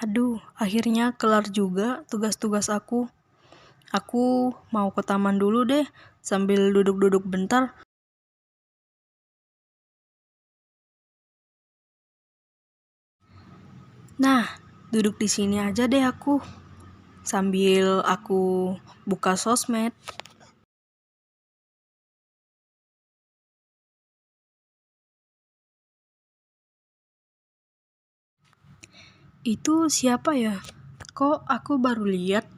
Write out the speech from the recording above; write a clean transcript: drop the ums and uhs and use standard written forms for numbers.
Aduh, akhirnya kelar juga tugas-tugas aku. Aku mau ke taman dulu deh, sambil duduk-duduk bentar. Nah, duduk di sini aja deh aku, sambil aku buka sosmed. Itu siapa ya? Kok aku baru lihat?